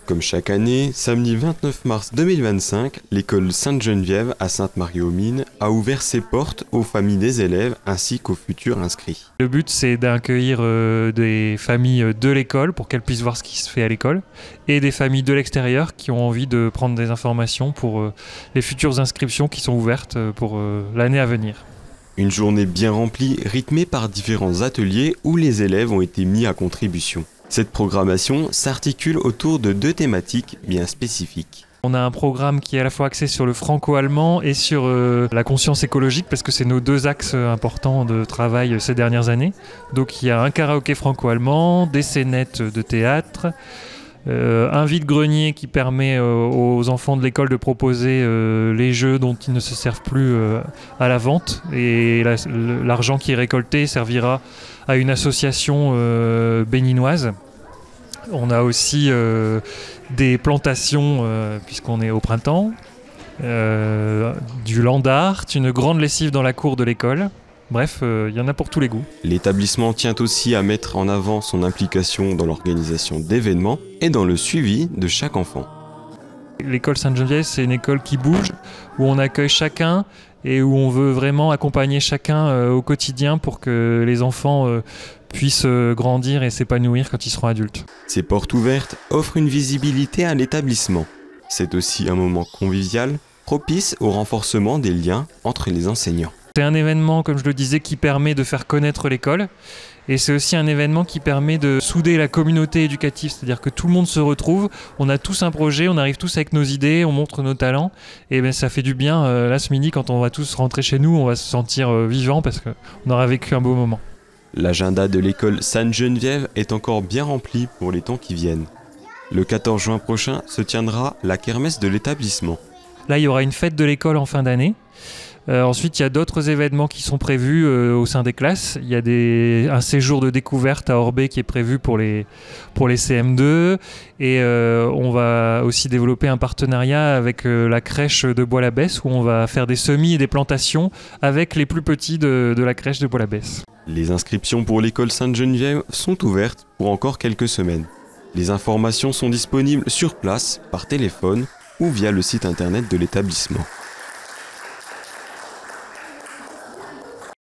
Comme chaque année, samedi 29 mars 2025, l'école Sainte-Geneviève à Sainte-Marie-aux-Mines a ouvert ses portes aux familles des élèves ainsi qu'aux futurs inscrits. Le but, c'est d'accueillir des familles de l'école pour qu'elles puissent voir ce qui se fait à l'école et des familles de l'extérieur qui ont envie de prendre des informations pour les futures inscriptions qui sont ouvertes pour l'année à venir. Une journée bien remplie, rythmée par différents ateliers où les élèves ont été mis à contribution. Cette programmation s'articule autour de 2 thématiques bien spécifiques. On a un programme qui est à la fois axé sur le franco-allemand et sur la conscience écologique parce que c'est nos 2 axes importants de travail ces dernières années. Donc il y a un karaoké franco-allemand, des scénettes de théâtre, un vide-grenier qui permet aux enfants de l'école de proposer les jeux dont ils ne se servent plus à la vente et l'argent qui est récolté servira à une association béninoise. On a aussi des plantations puisqu'on est au printemps, du land art, une grande lessive dans la cour de l'école. Bref, il y en a pour tous les goûts. L'établissement tient aussi à mettre en avant son implication dans l'organisation d'événements et dans le suivi de chaque enfant. L'école Sainte-Geneviève, c'est une école qui bouge, où on accueille chacun et où on veut vraiment accompagner chacun au quotidien pour que les enfants puissent grandir et s'épanouir quand ils seront adultes. Ces portes ouvertes offrent une visibilité à l'établissement. C'est aussi un moment convivial, propice au renforcement des liens entre les enseignants. C'est un événement, comme je le disais, qui permet de faire connaître l'école. Et c'est aussi un événement qui permet de souder la communauté éducative, c'est-à-dire que tout le monde se retrouve, on a tous un projet, on arrive tous avec nos idées, on montre nos talents, et bien ça fait du bien. Là ce midi, quand on va tous rentrer chez nous, on va se sentir vivant parce qu'on aura vécu un beau moment. L'agenda de l'école Sainte-Geneviève est encore bien rempli pour les temps qui viennent. Le 14 juin prochain se tiendra la kermesse de l'établissement. Là, il y aura une fête de l'école en fin d'année. Ensuite, il y a d'autres événements qui sont prévus au sein des classes. Il y a un séjour de découverte à Orbey qui est prévu pour les CM2. Et on va aussi développer un partenariat avec la crèche de Bois-l'Abbesse où on va faire des semis et des plantations avec les plus petits de la crèche de Bois-l'Abbesse. Les inscriptions pour l'école Sainte-Geneviève sont ouvertes pour encore quelques semaines. Les informations sont disponibles sur place, par téléphone ou via le site internet de l'établissement.